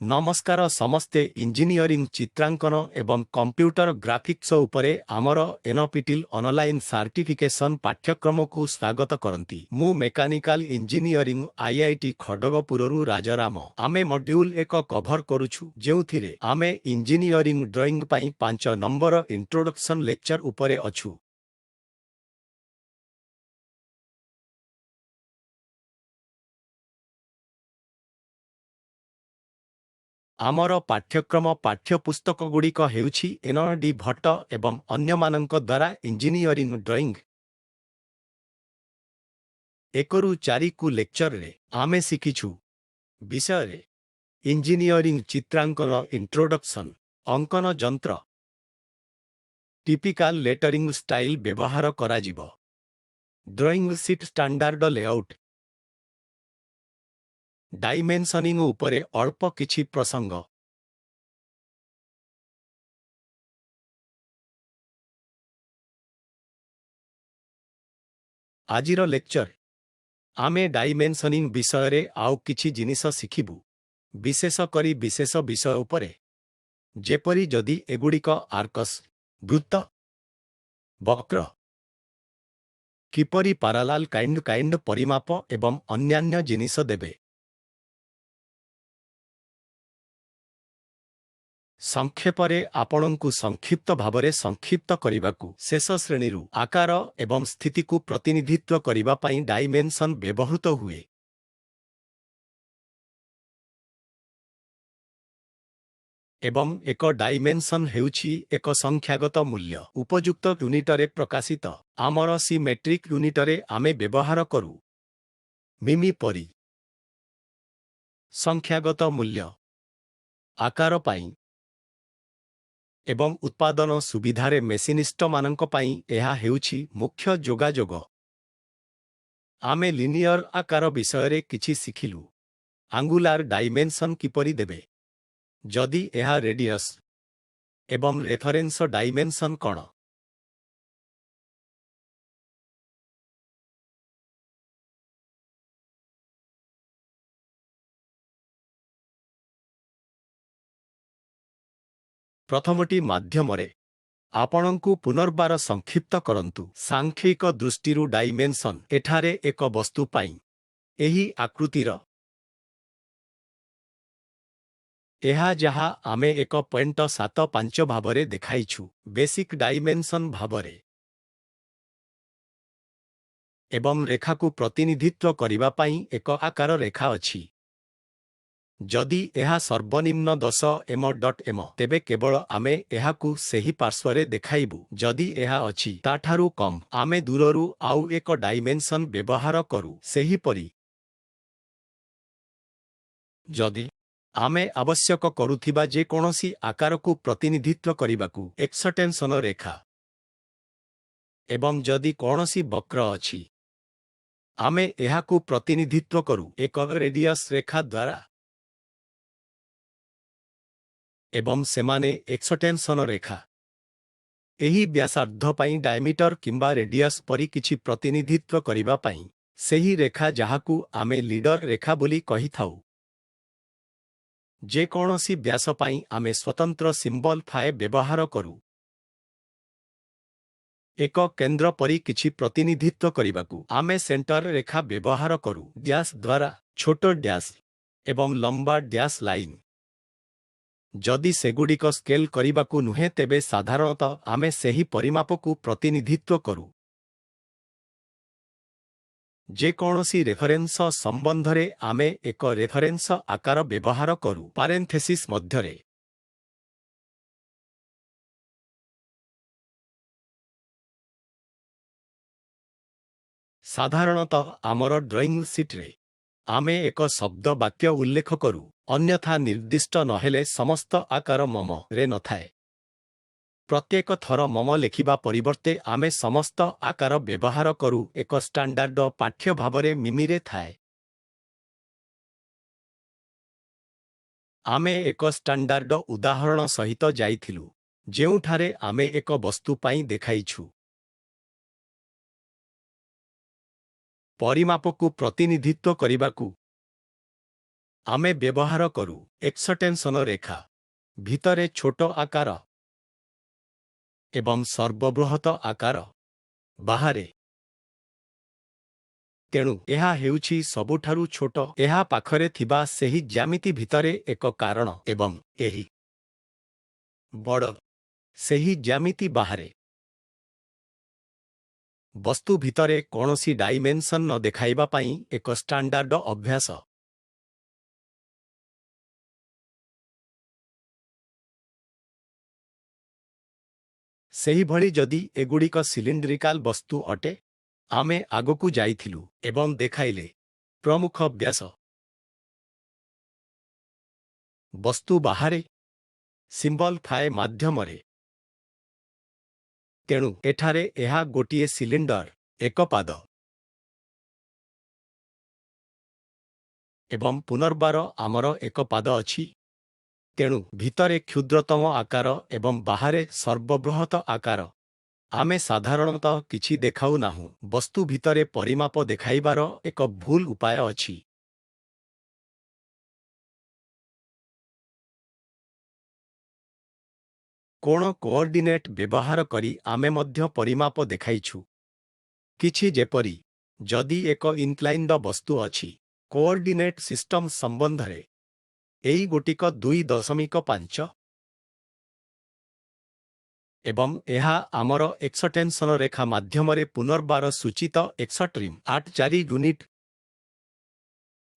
नमस्कार समस्ते इंजीनियरिंग चित्रांकन एवं कंप्यूटर ग्राफिक्स उपरे आमर एनपीटीएल ऑनलाइन सर्टिफिकेशन पाठ्यक्रम को स्वागत करंती। मु मेकानिकल इंजीनियरिंग आईआईटी खड़गपुररू राजाराम। आमे मॉड्यूल एक कभर करूछु जेउथिरे आमे इंजीनियरिंग ड्राइंग पई 5 नंबर इंट्रोडक्शन लेक्चर उपरे अछु। आमर पाठ्यक्रम पाठ्यपुस्तकगुड़िक हेउछि एनडी भट्ट एवं अन्यमानंक द्वारा इंजीनियरिंग ड्राइंग। 1 ରୁ 4 कु लेक्चर रे आमे शिखिछु विषय रे इंजीनियरिंग चित्रांकन इंट्रोडक्शन, अंकन जंत्र, टिपिकल लेटरिंग स्टाइल व्यवहार कराजिबो, drawing sheet standard layout, dimensioning उपरे अल्प किछि प्रसंग। आजिर लेक्चर आमे डायमेंशनिंग विषय रे आउ किछि जिनिस शिखिबु, विशेष करी विशेष विषय उपरे जेपरी जदि एगुड़िक आर्कस, वृत्त, वक्र, किपरि पारालाल काइंड परिमाप एवं अन्यान्य जिनिस देबे। संक्षेपरे आपणंकु संक्षिप्त भावरे संक्षिप्त करिबाकु शेष श्रेणीरु आकार एवं स्थिति को प्रतिनिधित्व करिबा पई डायमेंशन व्यवहृत हुए। एवं एक डायमेंशन हेउछि एक संख्यागत मूल्य उपयुक्त यूनिटरे प्रकाशित। आमर सी मेट्रिक यूनिटरे आमे व्यवहार करू मिमी परी संख्यागत मूल्य आकार पाई एवं उत्पादन सुविधारे मेसिनिस्ट मानंक पाई एहा हेउछि मुख्य जोगाजोग। आमे लिनियर आकार विषय रे किछि सिखिलु। आंगुलार डायमेंशन किपरि देबे, जदि एहा रेडियस एवं रेफरेंस डायमेंशन कौन। प्रथमटी माध्यमरे आपणंकु पुनर्बार संक्षिप्त करंतु। सांख्यिक दृष्टिरु डायमेंशन एठारे एक वस्तु पाई एही आकृतिर एहा जहा आमे 1.75 भावरे देखाइछु बेसिक डायमेंशन भावरे एवं रेखा को प्रतिनिधित्व करिबा पाई एक आकार रेखा अछि। जदि एहा सर्वनिम्न 10 m.m तेबे केवल आमे एहाकु सेही पार्श्वरे देखाइबु। जदि एहा अछि ताठारु कम आमे दूररु आउ एक डायमेंशन व्यवहार करू। सेही परी जदि आमे आवश्यक करूथिबा जे कोनोसी आकार को प्रतिनिधित्व करिबाकु एक्सटेंशन रेखा एवं जदि कोनोसी वक्र अछि आमे एहाकु प्रतिनिधित्व करू एक रेडियस रेखा द्वारा एवं सेमाने एक्सटेंशन रेखा एही व्यासार्ध पाई डायमीटर किंबा रेडियस परी किछि प्रतिनिधित्व करिबा पाई सेही रेखा जहाकु आमे लीडर रेखा बोली कहि थाउ। जे कोनोसी व्यास पाई आमे स्वतंत्र सिंबल फाए व्यवहार करू। एक केंद्र परी किछि प्रतिनिधित्व करिबाकु आमे सेंटर रेखा व्यवहार करू। डैश द्वारा छोटो डैश एवं लंबा डैश लाइन जदि सेगुड़िक स्केल करिबाकु नुहे तेबे साधारणतः आमे सेही परिमापकु प्रतिनिधित्व करू। जे कोनोसी रेफरेंस संबंधरे आमे एक रेफरेंस आकार व्यवहार करू पारेंथेसिस मध्यरे। साधारणतः आमर ड्राइंग शीट रे आमे एक शब्द वाक्य उल्लेख करू अन्यथा निर्दिष्ट नहेले समस्त आकार मम रे नथाए। प्रत्येक थर मम लेखिबा परिवर्ते आमे समस्त आकार व्यवहार करू एक स्टैंडर्ड पाठ्य भावरे मिमिरे थाए। आमे एक स्टैंडर्ड उदाहरण सहित जाइथिलु जेउठारे आमे एक वस्तु पाई देखाइछु परिमापकु प्रतिनिधित्व करिबाकु ଆମେ ବ୍ୟବହାର କରୁ ଏକ୍ସଟେନ୍ସନ ରେଖା ଭିତରେ ଛୋଟ ଆକାର ଏବଂ ସର୍ବବୃହତ ଆକାର ବାହାରେ। ତେଣୁ ଏହା ହେଉଛି ସବୁଠାରୁ ଛୋଟ। ଏହା ପାଖରେ ଥିବା ସେହି ଜ୍ୟାମିତି ଭିତରେ ଏକ କାରଣ ଏବଂ ଏହି ବଡ଼ ସେହି ଜ୍ୟାମିତି ବାହାରେ। ବସ୍ତୁ ଭିତରେ କୌଣସି ଡାଇମେନ୍ସନ ନ ଦେଖାଇବା ପାଇଁ ଏକ ଷ୍ଟାଣ୍ଡାର୍ଡ ଅଭ୍ୟାସ। ସେହିଭଳି ଯଦି ଏଗୁଡ଼ିକ ସିଲିଣ୍ଡ୍ରିକାଲ ବସ୍ତୁ ଅଟେ, ଆମେ ଆଗକୁ ଯାଇଥିଲୁ ଏବଂ ଦେଖାଇଲେ ପ୍ରମୁଖ ବ୍ୟାସ ବସ୍ତୁ ବାହାରେ ସିମ୍ବଲ ଥାଏ ମାଧ୍ୟମରେ। ତେଣୁ ଏଠାରେ ଏହା ଗୋଟିଏ ସିଲିଣ୍ଡର, ଏକ ପାଦ ଏବଂ ପୁନର୍ବାର ଆମର ଏକ ପାଦ ଅଛି। ତେଣୁ ଭିତରେ କ୍ଷୁଦ୍ରତମ ଆକାର ଏବଂ ବାହାରେ ସର୍ବବୃହତ ଆକାର। ଆମେ ସାଧାରଣତଃ କିଛି ଦେଖାଉ ନାହୁଁ। ବସ୍ତୁ ଭିତରେ ପରିମାପ ଦେଖାଇବାର ଏକ ଭୁଲ ଉପାୟ ଅଛି। କୋଣ କୋଅର୍ଡିନେଟ୍ ବ୍ୟବହାର କରି ଆମେ ମଧ୍ୟ ପରିମାପ ଦେଖାଇଛୁ। କିଛି ଯେପରି ଯଦି ଏକ ଇନକ୍ଲାଇନ୍ଡ ବସ୍ତୁ ଅଛି, କୋଅର୍ଡିନେଟ୍ ସିଷ୍ଟମ ସମ୍ବନ୍ଧରେ ଏଇ ଗୋଟିକ 2.5 ଏବଂ ଏହା ଆମର ଏକ୍ସଟେନ୍ସନ ରେଖା ମାଧ୍ୟମରେ ପୁନର୍ବାର ସୂଚିତ ଏକ୍ସଟ୍ରିମ୍ 8 ୟୁନିଟ୍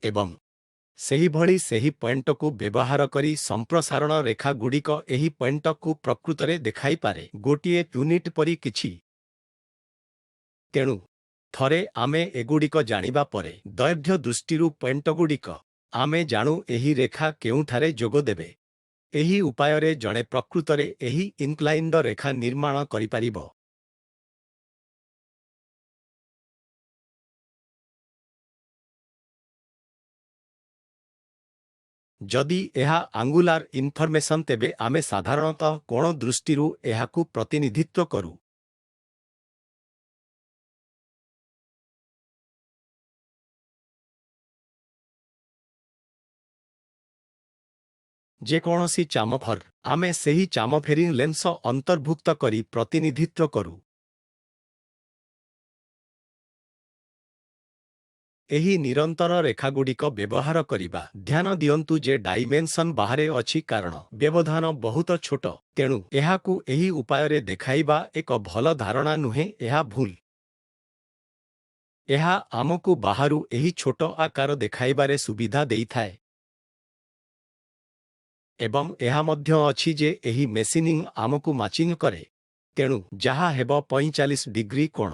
ଏବଂ ସେହିଭଳି ସେହି ପଏଣ୍ଟକୁ ବ୍ୟବହାର କରି ସମ୍ପ୍ରସାରଣ ରେଖାଗୁଡ଼ିକ ଏହି ପଏଣ୍ଟକୁ ପ୍ରକୃତରେ ଦେଖାଇପାରେ ଗୋଟିଏ ୟୁନିଟ୍ ପରି କିଛି। ତେଣୁ ଥରେ ଆମେ ଏଗୁଡ଼ିକ ଜାଣିବା ପରେ ଦୈର୍ଘ୍ୟ ଦୃଷ୍ଟିରୁ ପଏଣ୍ଟଗୁଡ଼ିକ ଆମେ ଜାଣୁ ଏହି ରେଖା କେଉଁଠାରେ ଯୋଗ ଦେବେ। ଏହି ଉପାୟରେ ଜଣେ ପ୍ରକୃତରେ ଏହି ଇନକ୍ଲାଇନ୍ଡ ରେଖା ନିର୍ମାଣ କରିପାରିବ। ଯଦି ଏହା ଆଙ୍ଗୁଲାର ଇନଫର୍ମେସନ ତେବେ ଆମେ ସାଧାରଣତଃ କୋଣ ଦୃଷ୍ଟିରୁ ଏହାକୁ ପ୍ରତିନିଧିତ୍ୱ କରୁ। ଯେକୌଣସି ଚାମଫର ଆମେ ସେହି ଚାମଫେରିଂ ଲେନ୍ସ ଅନ୍ତର୍ଭୁକ୍ତ କରି ପ୍ରତିନିଧିତ୍ୱ କରୁ। ଏହି ନିରନ୍ତର ରେଖାଗୁଡ଼ିକ ବ୍ୟବହାର କରିବା। ଧ୍ୟାନ ଦିଅନ୍ତୁ ଯେ ଡାଇମେନ୍ସନ ବାହାରେ ଅଛି କାରଣ ବ୍ୟବଧାନ ବହୁତ ଛୋଟ। ତେଣୁ ଏହାକୁ ଏହି ଉପାୟରେ ଦେଖାଇବା ଏକ ଭଲ ଧାରଣା ନୁହେଁ, ଏହା ଭୁଲ। ଏହା ଆମକୁ ବାହାରୁ ଏହି ଛୋଟ ଆକାର ଦେଖାଇବାରେ ସୁବିଧା ଦେଇଥାଏ। ଏବଂ ଏହା ମଧ୍ୟ ଅଛି ଯେ ଏହି ମେସିନିଂ ଆମକୁ ମାଚିଂ କରେ। ତେଣୁ ଯାହା ହେବ 45 ଡିଗ୍ରୀ କୋଣ।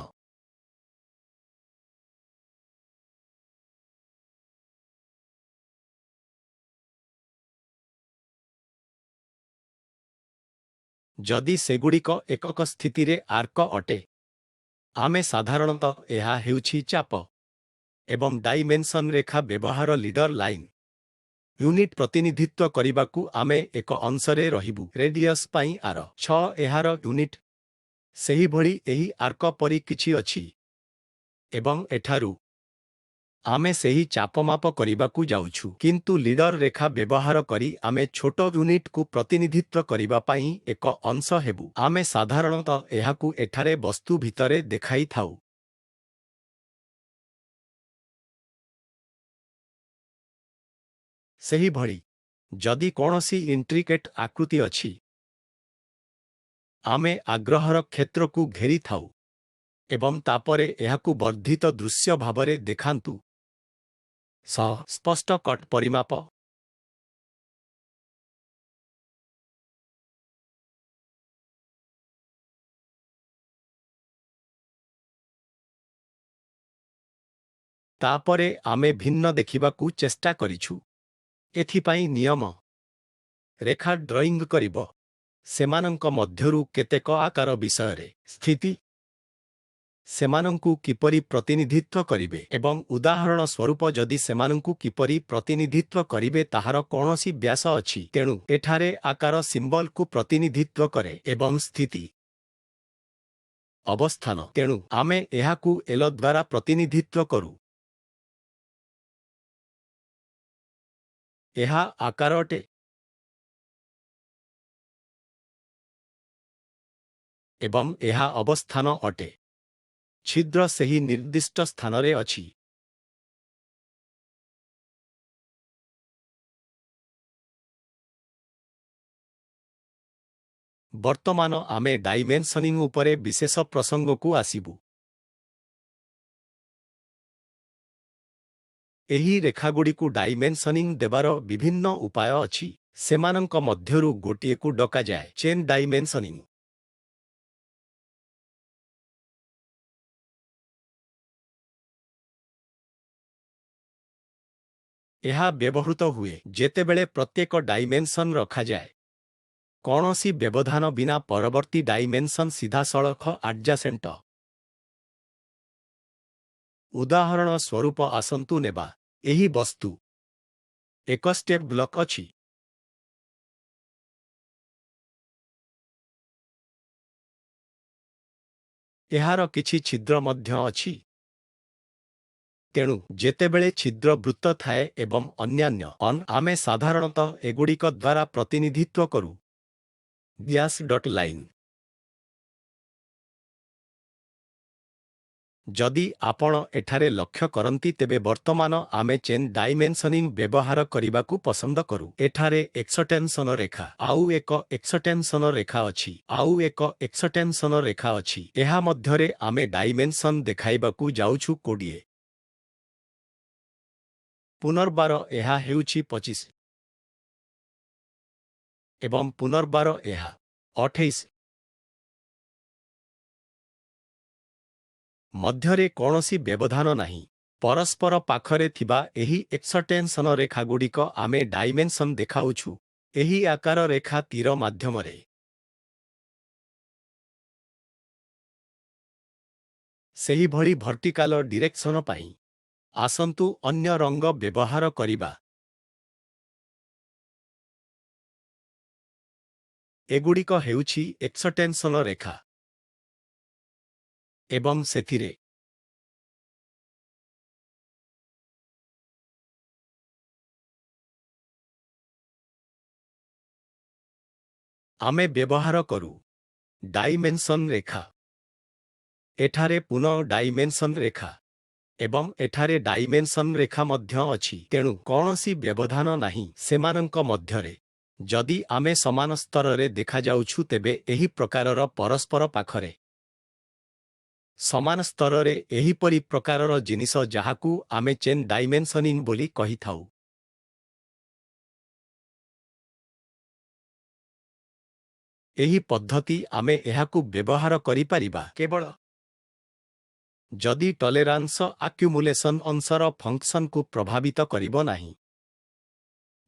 ଯଦି ସେଗୁଡ଼ିକ ଏକକ ସ୍ଥିତିରେ ଆର୍କ ଅଟେ, ଆମେ ସାଧାରଣତଃ ଏହା ହେଉଛି ଚାପ ଏବଂ ଡାଇମେନ୍ସନ ରେଖା ବ୍ୟବହାର ଲିଡର ଲାଇନ୍। ୟୁନିଟ୍ ପ୍ରତିନିଧିତ୍ୱ କରିବାକୁ ଆମେ ଏକ ଅଂଶରେ ରହିବୁ। ରେଡିୟସ୍ ପାଇଁ ଆର 6 ଏହାର ୟୁନିଟ୍। ସେହିଭଳି ଏହି ଆର୍କ ପରି କିଛି ଅଛି ଏବଂ ଏଠାରୁ ଆମେ ସେହି ଚାପମାପ କରିବାକୁ ଯାଉଛୁ। କିନ୍ତୁ ଲିଡର ରେଖା ବ୍ୟବହାର କରି ଆମେ ଛୋଟ ୟୁନିଟ୍କୁ ପ୍ରତିନିଧିତ୍ୱ କରିବା ପାଇଁ ଏକ ଅଂଶ ହେବୁ। ଆମେ ସାଧାରଣତଃ ଏହାକୁ ଏଠାରେ ବସ୍ତୁ ଭିତରେ ଦେଖାଇଥାଉ। ସେହିଭଳି ଯଦି କୌଣସି ଇଣ୍ଟ୍ରିକେଟ୍ ଆକୃତି ଅଛି, ଆମେ ଆଗ୍ରହର କ୍ଷେତ୍ରକୁ ଘେରିଥାଉ ଏବଂ ତାପରେ ଏହାକୁ ବର୍ଦ୍ଧିତ ଦୃଶ୍ୟ ଭାବରେ ଦେଖାନ୍ତୁ। ସ୍ପଷ୍ଟ କଟ୍ ପରିମାପ। ତାପରେ ଆମେ ଭିନ୍ନ ଦେଖିବାକୁ ଚେଷ୍ଟା କରିଛୁ। ଏଥିପାଇଁ ନିୟମ ରେଖା ଡ୍ରଇଂ କରିବ। ସେମାନଙ୍କ ମଧ୍ୟରୁ କେତେକ ଆକାର ବିଷୟରେ ସ୍ଥିତି ସେମାନଙ୍କୁ କିପରି ପ୍ରତିନିଧିତ୍ୱ କରିବେ ଏବଂ ଉଦାହରଣ ସ୍ୱରୂପ ଯଦି ସେମାନଙ୍କୁ କିପରି ପ୍ରତିନିଧିତ୍ୱ କରିବେ ତାହାର କୌଣସି ବ୍ୟାସ ଅଛି। ତେଣୁ ଏଠାରେ ଆକାର ସିମ୍ବଲକୁ ପ୍ରତିନିଧିତ୍ୱ କରେ ଏବଂ ସ୍ଥିତି ଅବସ୍ଥାନ। ତେଣୁ ଆମେ ଏହାକୁ ଏଲ ଦ୍ୱାରା ପ୍ରତିନିଧିତ୍ୱ କରୁ। ଏହା ଆକାର ଅଟେ ଏବଂ ଏହା ଅବସ୍ଥାନ ଅଟେ। ଛିଦ୍ର ସେହି ନିର୍ଦ୍ଦିଷ୍ଟ ସ୍ଥାନରେ ଅଛି। ବର୍ତ୍ତମାନ ଆମେ ଡାଇମେନ୍ସନିଂ ଉପରେ ବିଶେଷ ପ୍ରସଙ୍ଗକୁ ଆସିବୁ। ଏହି ରେଖାଗୁଡ଼ିକୁ ଡାଇମେନ୍ସନିଂ ଦେବାର ବିଭିନ୍ନ ଉପାୟ ଅଛି। ସେମାନଙ୍କ ମଧ୍ୟରୁ ଗୋଟିଏକୁ ଡକାଯାଏ ଚେନ୍ ଡାଇମେନ୍ସନିଂ। ଏହା ବ୍ୟବହୃତ ହୁଏ ଯେତେବେଳେ ପ୍ରତ୍ୟେକ ଡାଇମେନ୍ସନ୍ ରଖାଯାଏ କୌଣସି ବ୍ୟବଧାନ ବିନା ପରବର୍ତ୍ତୀ ଡାଇମେନ୍ସନ୍ ସିଧାସଳଖ ଆଡ୍ଜାସେଣ୍ଟ। ଉଦାହରଣ ସ୍ୱରୂପ ଆସନ୍ତୁ ନେବା ଏହି ବସ୍ତୁ ଏକ ଷ୍ଟେପ୍ ବ୍ଲକ୍ ଅଛି। ଏହାର କିଛି ଛିଦ୍ର ମଧ୍ୟ ଅଛି। ତେଣୁ ଯେତେବେଳେ ଛିଦ୍ର ବୃତ୍ତ ଥାଏ ଏବଂ ଅନ୍ୟାନ୍ୟ ଆମେ ସାଧାରଣତଃ ଏଗୁଡ଼ିକ ଦ୍ୱାରା ପ୍ରତିନିଧିତ୍ୱ କରୁ ଡ୍ୟାସ୍ ଡଟ୍ ଲାଇନ୍। ଯଦି ଆପଣ ଏଠାରେ ଲକ୍ଷ୍ୟ କରନ୍ତି ତେବେ ବର୍ତ୍ତମାନ ଆମେ ଚେନ୍ ଡାଇମେନ୍ସନିଂ ବ୍ୟବହାର କରିବାକୁ ପସନ୍ଦ କରୁ। ଏଠାରେ ଏକ୍ସଟେନ୍ସନ ରେଖା ଆଉ ଏକ ଏକ୍ସଟେନ୍ସନ ରେଖା ଅଛି ଆଉ ଏକ ଏକ୍ସଟେନ୍ସନ ରେଖା ଅଛି। ଏହା ମଧ୍ୟରେ ଆମେ ଡାଇମେନ୍ସନ୍ ଦେଖାଇବାକୁ ଯାଉଛୁ 20। ପୁନର୍ବାର ଏହା ହେଉଛି 25 ଏବଂ ପୁନର୍ବାର ଏହା 28। ମଧ୍ୟରେ କୌଣସି ବ୍ୟବଧାନ ନାହିଁ। ପରସ୍ପର ପାଖରେ ଥିବା ଏହି ଏକ୍ସଟେନ୍ସନ ରେଖାଗୁଡ଼ିକ ଆମେ ଡାଇମେନ୍ସନ୍ ଦେଖାଉଛୁ ଏହି ଆକାର ରେଖା ତୀର ମାଧ୍ୟମରେ। ସେହିଭଳି ଭର୍ଟିକାଲ ଡିରେକ୍ସନ ପାଇଁ ଆସନ୍ତୁ ଅନ୍ୟ ରଙ୍ଗ ବ୍ୟବହାର କରିବା। ଏଗୁଡ଼ିକ ହେଉଛି ଏକ୍ସଟେନ୍ସନ ରେଖା ଏବଂ ସେଥିରେ ଆମେ ବ୍ୟବହାର କରୁ ଡାଇମେନ୍ସନ୍ ରେଖା। ଏଠାରେ ପୁନଃ ଡାଇମେନ୍ସନ୍ ରେଖା ଏବଂ ଏଠାରେ ଡାଇମେନ୍ସନ୍ ରେଖା ମଧ୍ୟ ଅଛି। ତେଣୁ କୌଣସି ବ୍ୟବଧାନ ନାହିଁ ସେମାନଙ୍କ ମଧ୍ୟରେ। ଯଦି ଆମେ ସମାନ ସ୍ତରରେ ଦେଖାଯାଉଛୁ ତେବେ ଏହି ପ୍ରକାରର ପରସ୍ପର ପାଖରେ ସମାନ ସ୍ତରରେ ଏହିପରି ପ୍ରକାରର ଜିନିଷ ଯାହାକୁ ଆମେ ଚେନ୍ ଡାଇମେନ୍ସନିଂ ବୋଲି କହିଥାଉ। ଏହି ପଦ୍ଧତି ଆମେ ଏହାକୁ ବ୍ୟବହାର କରିପାରିବା କେବଳ ଯଦି ଟଲେରାନ୍ସ ଆକ୍ୟୁମୁଲେସନ୍ ଅଂଶର ଫଙ୍କସନ୍କୁ ପ୍ରଭାବିତ କରିବ ନାହିଁ।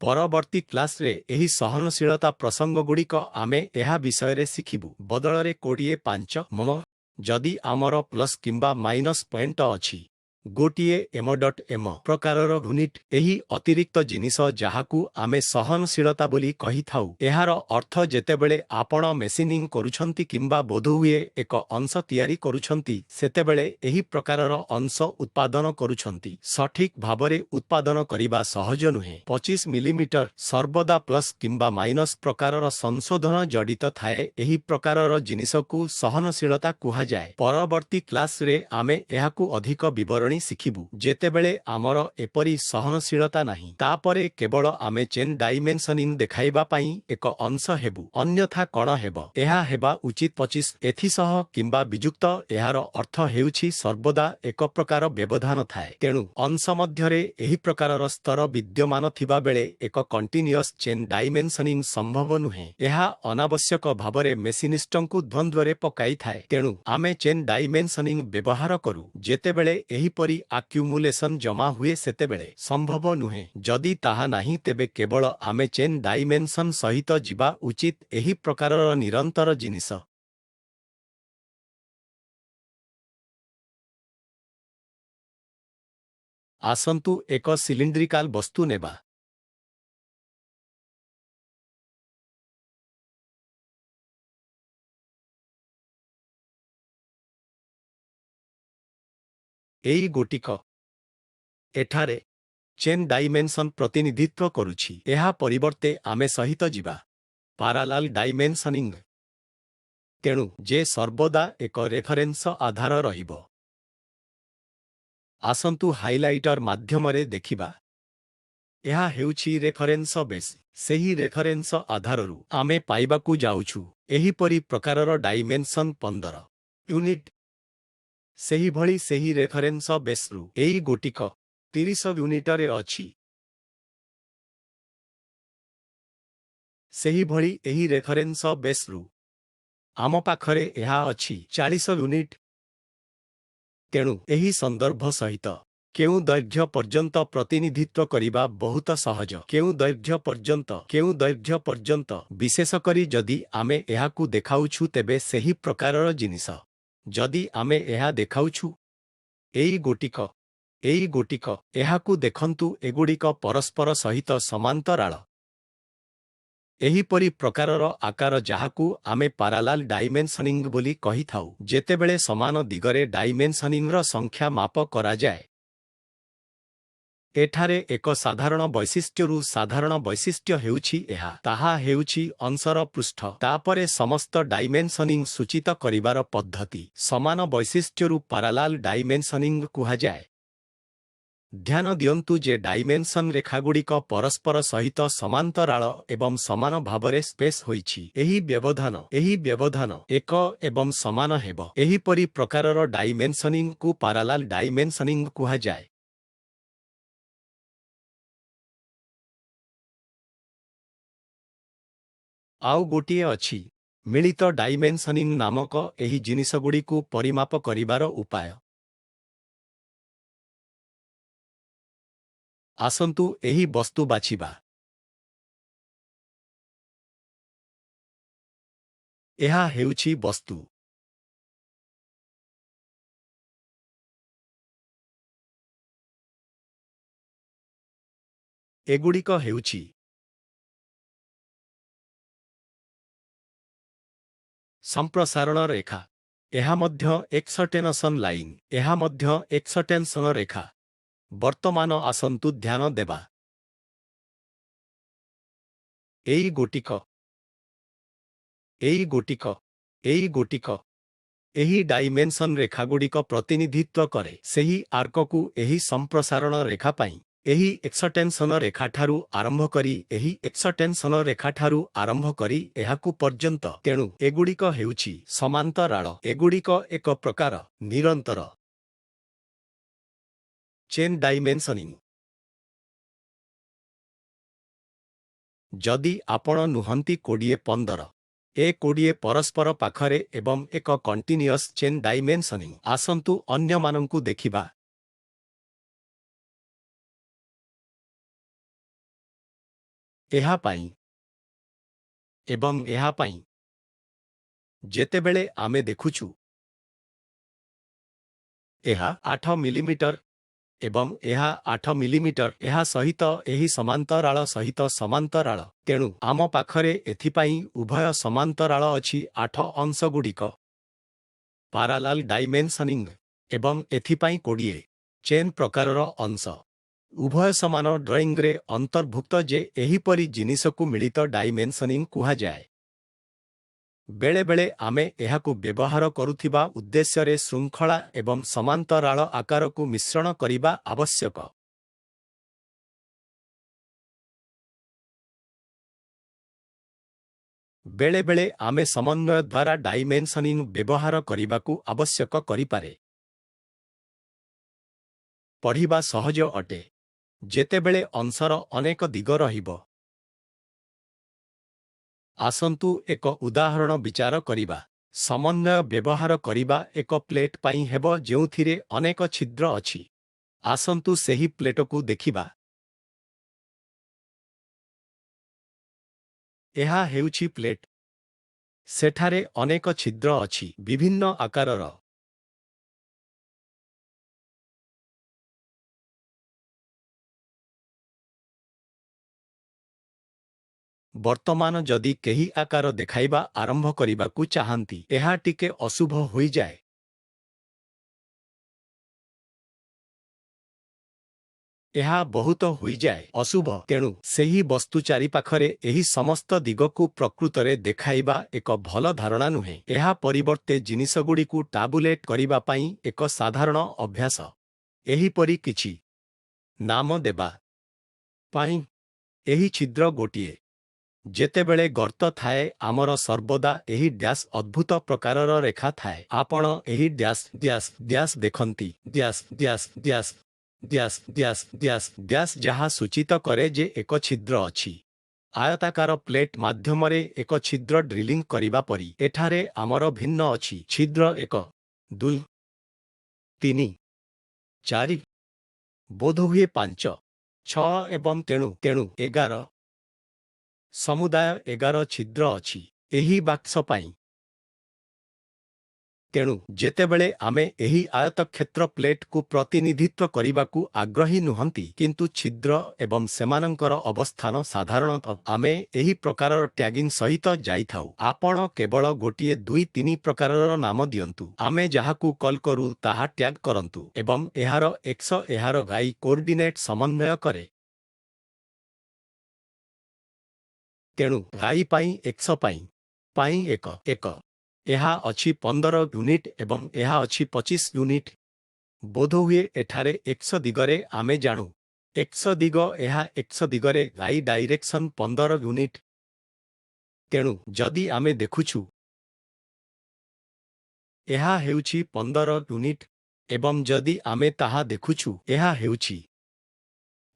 ପରବର୍ତ୍ତୀ କ୍ଲାସ୍ରେ ଏହି ସହନଶୀଳତା ପ୍ରସଙ୍ଗଗୁଡ଼ିକ ଆମେ ଏହା ବିଷୟରେ ଶିଖିବୁ। ବଦଳରେ 25 ଯଦି ଆମର ପ୍ଲସ୍ କିମ୍ବା ମାଇନସ୍ ପଏଣ୍ଟ ଅଛି ଗୋଟିଏ M.M ପ୍ରକାରର ୟୁନିଟ୍ ଏହି ଅତିରିକ୍ତ ଜିନିଷ ଯାହାକୁ ଆମେ ସହନଶୀଳତା ବୋଲି କହିଥାଉ। ଏହାର ଅର୍ଥ ଯେତେବେଳେ ଆପଣ ମେସିନିଂ କରୁଛନ୍ତି କିମ୍ବା ବୋଧହୁଏ ଏକ ଅଂଶ ତିଆରି କରୁଛନ୍ତି ସେତେବେଳେ ଏହି ପ୍ରକାରର ଅଂଶ ଉତ୍ପାଦନ କରୁଛନ୍ତି। ସଠିକ୍ ଭାବରେ ଉତ୍ପାଦନ କରିବା ସହଜ ନୁହେଁ। 25 ମିଲିମିଟର ସର୍ବଦା ପ୍ଲସ୍ କିମ୍ବା ମାଇନସ୍ ପ୍ରକାରର ସଂଶୋଧନ ଜଡ଼ିତ ଥାଏ। ଏହି ପ୍ରକାରର ଜିନିଷକୁ ସହନଶୀଳତା କୁହାଯାଏ। ପରବର୍ତ୍ତୀ କ୍ଲାସ୍ରେ ଆମେ ଏହାକୁ ଅଧିକ ବିବରଣୀ ଶିଖିବୁ। ଯେତେବେଳେ ଆମର ଏପରି ସହନଶୀଳତା ନାହିଁ ତାପରେ କେବଳ ଆମେ ଚେନ୍ ଡାଇମେନ୍ସନିଂ ଦେଖାଇବା ପାଇଁ ଏକ ଅଂଶ ହେବୁ। ଅନ୍ୟଥା କଣ ହେବ? ଏହା ହେବା ଉଚିତ 25 ଏଥିସହ କିମ୍ବା ବିଯୁକ୍ତ। ଏହାର ଅର୍ଥ ହେଉଛି ସର୍ବଦା ଏକ ପ୍ରକାର ବ୍ୟବଧାନ ଥାଏ। ତେଣୁ ଅଂଶ ମଧ୍ୟରେ ଏହି ପ୍ରକାରର ସ୍ତର ବିଦ୍ୟମାନ ଥିବା ବେଳେ ଏକ କଣ୍ଟିନ୍ୟୁଅସ୍ ଚେନ୍ ଡାଇମେନ୍ସନିଂ ସମ୍ଭବ ନୁହେଁ। ଏହା ଅନାବଶ୍ୟକ ଭାବରେ ମେସିନିଷ୍ଟଙ୍କୁ ଦ୍ୱନ୍ଦ୍ୱରେ ପକାଇଥାଏ। ତେଣୁ ଆମେ ଚେନ୍ ଡାଇମେନ୍ସନିଂ ବ୍ୟବହାର କରୁ ଯେତେବେଳେ ଏହିପରି ଆକ୍ୟୁମୁଲେସନ୍ ଜମା ହୁଏ ସେତେବେଳେ ସମ୍ଭବ ନୁହେଁ। ଯଦି ତାହା ନାହିଁ ତେବେ କେବଳ ଆମେ ଚେନ୍ ଡାଇମେନ୍ସନ୍ ସହିତ ଯିବା ଉଚିତ ଏହି ପ୍ରକାରର ନିରନ୍ତର ଜିନିଷ। ଆସନ୍ତୁ ଏକ ସିଲିଣ୍ଡ୍ରିକାଲ ବସ୍ତୁ ନେବା। ଏଇ ଗୋଟିକ ଏଠାରେ ଚେନ୍ ଡାଇମେନ୍ସନ୍ ପ୍ରତିନିଧିତ୍ୱ କରୁଛି। ଏହା ପରିବର୍ତ୍ତେ ଆମେ ସହିତ ଯିବା ପାରାଲାଲ୍ ଡାଇମେନ୍ସନିଂ। ତେଣୁ ଯେ ସର୍ବଦା ଏକ ରେଫରେନ୍ସ ଆଧାର ରହିବ। ଆସନ୍ତୁ ହାଇଲାଇଟର ମାଧ୍ୟମରେ ଦେଖିବା। ଏହା ହେଉଛି ରେଫରେନ୍ସ ବେସ୍। ସେହି ରେଫରେନ୍ସ ଆଧାରରୁ ଆମେ ପାଇବାକୁ ଯାଉଛୁ ଏହିପରି ପ୍ରକାରର ଡାଇମେନ୍ସନ୍ 15 ୟୁନିଟ୍। ସେହିଭଳି ସେହି ରେଫରେନ୍ସ ବେସ୍ରୁ ଏଇ ଗୋଟିକ 30 ୟୁନିଟରେ ଅଛି। ସେହିଭଳି ଏହି ରେଫରେନ୍ସ ବେସ୍ରୁ ଆମ ପାଖରେ ଏହା ଅଛି 40 ୟୁନିଟ୍। ତେଣୁ ଏହି ସନ୍ଦର୍ଭ ସହିତ କେଉଁ ଦୈର୍ଘ୍ୟ ପର୍ଯ୍ୟନ୍ତ ପ୍ରତିନିଧିତ୍ୱ କରିବା ବହୁତ ସହଜ। କେଉଁ ଦୈର୍ଘ୍ୟ ପର୍ଯ୍ୟନ୍ତ ବିଶେଷ କରି ଯଦି ଆମେ ଏହାକୁ ଦେଖାଉଛୁ ତେବେ ସେହି ପ୍ରକାରର ଜିନିଷ। ଯଦି ଆମେ ଏହା ଦେଖାଉଛୁ ଏଇ ଗୋଟିକ ଏହାକୁ ଦେଖନ୍ତୁ ଏଗୁଡ଼ିକ ପରସ୍ପର ସହିତ ସମାନ୍ତରାଳ। ଏହିପରି ପ୍ରକାରର ଆକାର ଯାହାକୁ ଆମେ ପାରାଲାଲ୍ ଡାଇମେନ୍ସନିଂ ବୋଲି କହିଥାଉ। ଯେତେବେଳେ ସମାନ ଦିଗରେ ଡାଇମେନ୍ସନିଂର ସଂଖ୍ୟା ମାପ କରାଯାଏ। ଏଠାରେ ଏକ ସାଧାରଣ ବୈଶିଷ୍ଟ୍ୟରୁ ସାଧାରଣ ବୈଶିଷ୍ଟ୍ୟ ହେଉଛି ଏହା। ତାହା ହେଉଛି ଅଂଶର ପୃଷ୍ଠ। ତାପରେ ସମସ୍ତ ଡାଇମେନ୍ସନିଂ ସୂଚିତ କରିବାର ପଦ୍ଧତି। ସମାନ ବୈଶିଷ୍ଟ୍ୟରୁ ପାରାଲାଲ୍ ଡାଇମେନ୍ସନିଂ କୁହାଯାଏ। ଧ୍ୟାନ ଦିଅନ୍ତୁ ଯେ ଡାଇମେନ୍ସନ୍ ରେଖାଗୁଡ଼ିକ ପରସ୍ପର ସହିତ ସମାନ୍ତରାଳ ଏବଂ ସମାନ ଭାବରେ ସ୍ପେସ୍ ହୋଇଛି। ଏହି ବ୍ୟବଧାନ ଏକ ଏବଂ ସମାନ ହେବ। ଏହିପରି ପ୍ରକାରର ଡାଇମେନ୍ସନିଂକୁ ପାରାଲାଲ୍ ଡାଇମେନ୍ସନିଂ କୁହାଯାଏ। ଆଉ ଗୋଟିଏ ଅଛି ମିଳିତ ଡାଇମେନ୍ସନିଂ ନାମକ ଏହି ଜିନିଷଗୁଡ଼ିକୁ ପରିମାପ କରିବାର ଉପାୟ। ଆସନ୍ତୁ ଏହି ବସ୍ତୁ ବାଛିବା। ଏହା ହେଉଛି ବସ୍ତୁ। ଏଗୁଡ଼ିକ ହେଉଛି ସମ୍ପ୍ରସାରଣ ରେଖା। ଏହା ମଧ୍ୟ ଏକ୍ସଟେନସନ୍ ଲାଇନ୍। ଏହା ମଧ୍ୟ ଏକ୍ସଟେନସନ୍ ରେଖା। ବର୍ତ୍ତମାନ ଆସନ୍ତୁ ଧ୍ୟାନ ଦେବା। ଏଇ ଗୋଟିକ ଏହି ଡାଇମେନ୍ସନ୍ ରେଖାଗୁଡ଼ିକ ପ୍ରତିନିଧିତ୍ୱ କରେ ସେହି ଆର୍କକୁ ଏହି ସମ୍ପ୍ରସାରଣ ରେଖା ପାଇଁ। ଏହି ଏକ୍ସଟେନସନ ରେଖାଠାରୁ ଆରମ୍ଭ କରି ଏହି ଏକ୍ସଟେନସନ ରେଖାଠାରୁ ଆରମ୍ଭ କରି ଏହାକୁ ପର୍ଯ୍ୟନ୍ତ। ତେଣୁ ଏଗୁଡ଼ିକ ହେଉଛି ସମାନ୍ତରାଳ। ଏଗୁଡ଼ିକ ଏକ ପ୍ରକାର ନିରନ୍ତର ଚେନ୍ ଡାଇମେନ୍ସନିଂ। ଯଦି ଆପଣ ନୁହନ୍ତି 20-15 ଏ 20 ପରସ୍ପର ପାଖରେ ଏବଂ ଏକ କଣ୍ଟିନିୟସ୍ ଚେନ୍ ଡାଇମେନ୍ସନିଂ। ଆସନ୍ତୁ ଅନ୍ୟମାନଙ୍କୁ ଦେଖିବା। ଏହା ପାଇଁ ଏବଂ ଏହା ପାଇଁ ଯେତେବେଳେ ଆମେ ଦେଖୁଛୁ ଏହା 8 ମିଲିମିଟର ଏବଂ ଏହା 8 ମିଲିମିଟର ଏହା ସହିତ ଏହି ସମାନ୍ତରାଳ ସହିତ ସମାନ୍ତରାଳ। ତେଣୁ ଆମ ପାଖରେ ଏଥିପାଇଁ ଉଭୟ ସମାନ୍ତରାଳ ଅଛି 8 ଅଂଶଗୁଡ଼ିକ ପାରାଲାଲ୍ ଡାଇମେନ୍ସନିଂ ଏବଂ ଏଥିପାଇଁ 20 ଚେନ୍ ପ୍ରକାରର ଅଂଶ। ଉଭୟ ସମାନ ଡ୍ରଇଂରେ ଅନ୍ତର୍ଭୁକ୍ତ ଯେ ଏହିପରି ଜିନିଷକୁ ମିଳିତ ଡାଇମେନ୍ସନିଂ କୁହାଯାଏ। ବେଳେବେଳେ ଆମେ ଏହାକୁ ବ୍ୟବହାର କରୁଥିବା ଉଦ୍ଦେଶ୍ୟରେ ଶୃଙ୍ଖଳା ଏବଂ ସମାନ୍ତରାଳ ଆକାରକୁ ମିଶ୍ରଣ କରିବା ଆବଶ୍ୟକ। ବେଳେବେଳେ ଆମେ ସମନ୍ୱୟ ଦ୍ୱାରା ଡାଇମେନ୍ସନିଂ ବ୍ୟବହାର କରିବାକୁ ଆବଶ୍ୟକ କରିପାରେ। ପଢ଼ିବା ସହଜ ଅଟେ ଯେତେବେଳେ ଅଂଶର ଅନେକ ଦିଗ ରହିବ। ଆସନ୍ତୁ ଏକ ଉଦାହରଣ ବିଚାର କରିବା। ସମନ୍ୱୟ ବ୍ୟବହାର କରିବା ଏକ ପ୍ଲେଟ୍ ପାଇଁ ହେବ ଯେଉଁଥିରେ ଅନେକ ଛିଦ୍ର ଅଛି। ଆସନ୍ତୁ ସେହି ପ୍ଲେଟକୁ ଦେଖିବା। ଏହା ହେଉଛି ପ୍ଲେଟ୍। ସେଠାରେ ଅନେକ ଛିଦ୍ର ଅଛି ବିଭିନ୍ନ ଆକାରର। ବର୍ତ୍ତମାନ ଯଦି କେହି ଆକାର ଦେଖାଇବା ଆରମ୍ଭ କରିବାକୁ ଚାହାନ୍ତି ଏହା ଟିକେ ଅଶୁଭ ହୋଇଯାଏ। ଏହା ବହୁତ ହୋଇଯାଏ ଅଶୁଭ। ତେଣୁ ସେହି ବସ୍ତୁ ଚାରିପାଖରେ ଏହି ସମସ୍ତ ଦିଗକୁ ପ୍ରକୃତରେ ଦେଖାଇବା ଏକ ଭଲ ଧାରଣା ନୁହେଁ। ଏହା ପରିବର୍ତ୍ତେ ଜିନିଷଗୁଡ଼ିକୁ ଟାବୁଲେଟ୍ କରିବା ପାଇଁ ଏକ ସାଧାରଣ ଅଭ୍ୟାସ। ଏହିପରି କିଛି ନାମ ଦେବା ପାଇଁ ଏହି ଛିଦ୍ର ଗୋଟିଏ। ଯେତେବେଳେ ଗର୍ତ୍ତ ଥାଏ ଆମର ସର୍ବଦା ଏହି ଡ୍ୟାସ୍ ଅଦ୍ଭୁତ ପ୍ରକାରର ରେଖା ଥାଏ। ଆପଣ ଏହି ଡ୍ୟାସ୍ ଡ୍ୟାସ୍ ଡ୍ୟାସ୍ ଦେଖନ୍ତି dash dash dash dash dash dash dash ଯାହା ସୂଚିତ କରେ ଯେ ଏକ ଛିଦ୍ର ଅଛି। ଆୟତାକାର ପ୍ଲେଟ୍ ମାଧ୍ୟମରେ ଏକ ଛିଦ୍ର ଡ୍ରିଲିଂ କରିବା ପରି ଏଠାରେ ଆମର ଭିନ୍ନ ଅଛି। ଛିଦ୍ର 1, 2, 3, 4, ବୋଧହୁଏ 5, 6 ଏବଂ ତେଣୁ 11। ସମୁଦାୟ 11 ଛିଦ୍ର ଅଛି ଏହି ବାକ୍ସ ପାଇଁ। ତେଣୁ ଯେତେବେଳେ ଆମେ ଏହି ଆୟତକ୍ଷେତ୍ର ପ୍ଲେଟ୍କୁ ପ୍ରତିନିଧିତ୍ୱ କରିବାକୁ ଆଗ୍ରହୀ ନୁହନ୍ତି କିନ୍ତୁ ଛିଦ୍ର ଏବଂ ସେମାନଙ୍କର ଅବସ୍ଥାନ ସାଧାରଣତଃ ଆମେ ଏହି ପ୍ରକାରର ଟ୍ୟାଗିଂ ସହିତ ଯାଇଥାଉ। ଆପଣ କେବଳ ଗୋଟିଏ 2-3 ପ୍ରକାରର ନାମ ଦିଅନ୍ତୁ। ଆମେ ଯାହାକୁ କଲ୍ କରୁ ତାହା ଟ୍ୟାଗ୍ କରନ୍ତୁ ଏବଂ ଏହାର ଏକ୍ସ ଏହାର y କୋର୍ଡିନେଟ୍ ସମନ୍ୱୟ କରେ। ତେଣୁ y ପାଇଁ x ପାଇଁ 1 ଏହା ଅଛି 15 ୟୁନିଟ୍ ଏବଂ ଏହା ଅଛି 25 ୟୁନିଟ୍। ବୋଧହୁଏ ଏଠାରେ x ଦିଗରେ ଆମେ ଜାଣୁ x ଦିଗ ଏହା x ଦିଗରେ y ଡାଇରେକ୍ସନ୍ 15 ୟୁନିଟ୍। ତେଣୁ ଯଦି ଆମେ ଦେଖୁଛୁ ଏହା ହେଉଛି 15 ୟୁନିଟ୍ ଏବଂ ଯଦି ଆମେ ତାହା ଦେଖୁଛୁ ଏହା ହେଉଛି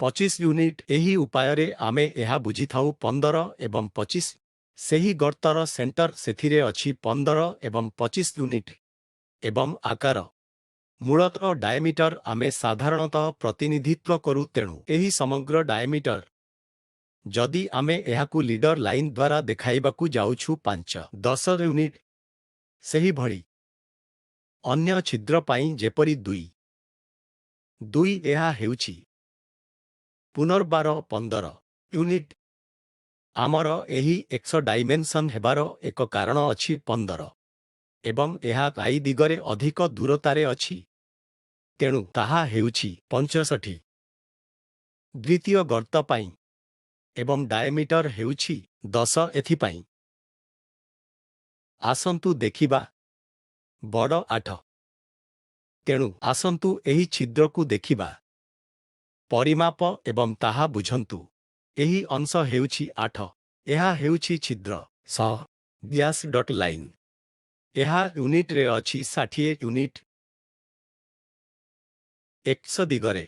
25 ୟୁନିଟ୍। ଏହି ଉପାୟରେ ଆମେ ଏହା ବୁଝିଥାଉ 15 ଏବଂ 25। ସେହି ଗର୍ତ୍ତର ସେଣ୍ଟର ସେଥିରେ ଅଛି 15 ଏବଂ 25 ୟୁନିଟ୍ ଏବଂ ଆକାର ମୂଳତଃ ଡାଏମିଟର ଆମେ ସାଧାରଣତଃ ପ୍ରତିନିଧିତ୍ୱ କରୁ। ତେଣୁ ଏହି ସମଗ୍ର ଡାଏମିଟର ଯଦି ଆମେ ଏହାକୁ ଲିଡର ଲାଇନ୍ ଦ୍ୱାରା ଦେଖାଇବାକୁ ଯାଉଛୁ 5-10 ୟୁନିଟ୍। ସେହିଭଳି ଅନ୍ୟ ଛିଦ୍ର ପାଇଁ ଯେପରି 2 ଏହା ହେଉଛି ପୁନର୍ବାର 15 ୟୁନିଟ୍। ଆମର ଏହି x ଡାଇମେନ୍ସନ୍ ହେବାର ଏକ କାରଣ ଅଛି 15 ଏବଂ ଏହା y ଦିଗରେ ଅଧିକ ଦୂରତାରେ ଅଛି। ତେଣୁ ତାହା ହେଉଛି 65। ଦ୍ୱିତୀୟ ଗର୍ତ୍ତ ପାଇଁ ଏବଂ ଡାଏମିଟର ହେଉଛି 10 ଏଥିପାଇଁ। ଆସନ୍ତୁ ଦେଖିବା ବଡ଼ 8। ତେଣୁ ଆସନ୍ତୁ ଏହି ଛିଦ୍ରକୁ ଦେଖିବା। ପରିମାପ ଏବଂ ତାହା ବୁଝନ୍ତୁ। ଏହି ଅଂଶ ହେଉଛି 8। ଏହା ହେଉଛି ଛିଦ୍ର ଡ୍ୟାସ୍ ଡଟ୍ ଲାଇନ୍। ଏହା ୟୁନିଟ୍ରେ ଅଛି 60 ୟୁନିଟ୍। x ଦିଗରେ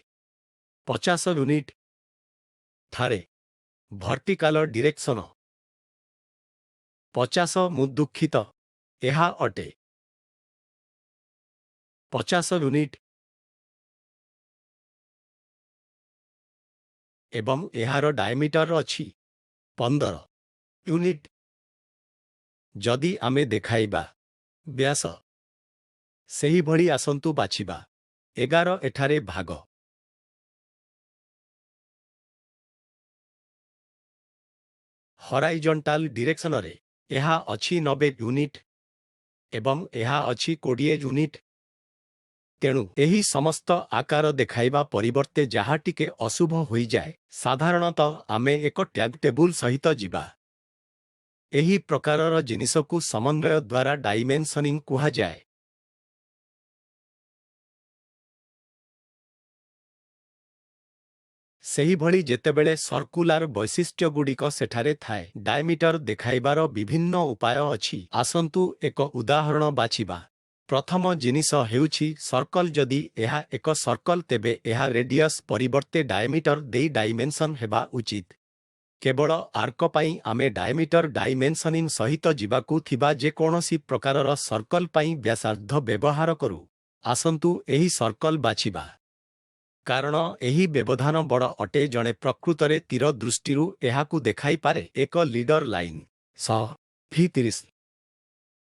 50 ୟୁନିଟ୍। ଠାରେ ଭର୍ଟିକାଲ ଡିରେକ୍ସନ 50। ମୁଁ ଦୁଃଖିତ ଏହା ଅଟେ 50 ୟୁନିଟ୍ ଏବଂ ଏହାର ଡାଏମିଟର ଅଛି 15 ୟୁନିଟ୍। ଯଦି ଆମେ ଦେଖାଇବା ବ୍ୟାସ ସେହିଭଳି ଆସନ୍ତୁ ବାଛିବା 11 ଏଠାରେ ଭାଗ ହରାଇଜଣ୍ଟାଲ ଡିରେକ୍ସନରେ ଏହା ଅଛି 90 ୟୁନିଟ୍ ଏବଂ ଏହା ଅଛି 20 ୟୁନିଟ୍। ତେଣୁ ଏହି ସମସ୍ତ ଆକାର ଦେଖାଇବା ପରିବର୍ତ୍ତେ ଯାହା ଟିକେ ଅଶୁଭ ହୋଇଯାଏ ସାଧାରଣତଃ ଆମେ ଏକ ଟ୍ୟାଗ୍ ଟେବୁଲ ସହିତ ଯିବା। ଏହି ପ୍ରକାରର ଜିନିଷକୁ ସମନ୍ୱୟ ଦ୍ୱାରା ଡାଇମେନ୍ସନିଂ କୁହାଯାଏ। ସେହିଭଳି ଯେତେବେଳେ ସର୍କୁଲାର ବୈଶିଷ୍ଟ୍ୟଗୁଡ଼ିକ ସେଠାରେ ଥାଏ ଡାଏମିଟର ଦେଖାଇବାର ବିଭିନ୍ନ ଉପାୟ ଅଛି। ଆସନ୍ତୁ ଏକ ଉଦାହରଣ ବାଛିବା। ପ୍ରଥମ ଜିନିଷ ହେଉଛି ସର୍କଲ। ଯଦି ଏହା ଏକ ସର୍କଲ ତେବେ ଏହା ରେଡିୟସ୍ ପରିବର୍ତ୍ତେ ଡାଏମିଟର ଦେଇ ଡାଇମେନ୍ସନ୍ ହେବା ଉଚିତ। କେବଳ ଆର୍କ ପାଇଁ ଆମେ ଡାଏମିଟର ଡାଇମେନ୍ସନିଂ ସହିତ ଯିବାକୁ ଥିବା ଯେକୌଣସି ପ୍ରକାରର ସର୍କଲ ପାଇଁ ବ୍ୟାସାର୍ଦ୍ଧ ବ୍ୟବହାର କରୁ। ଆସନ୍ତୁ ଏହି ସର୍କଲ ବାଛିବା। କାରଣ ଏହି ବ୍ୟବଧାନ ବଡ଼ ଅଟେ ଜଣେ ପ୍ରକୃତରେ ତୀର ଦୃଷ୍ଟିରୁ ଏହାକୁ ଦେଖାଇପାରେ ଏକ ଲିଡର ଲାଇନ୍ V30।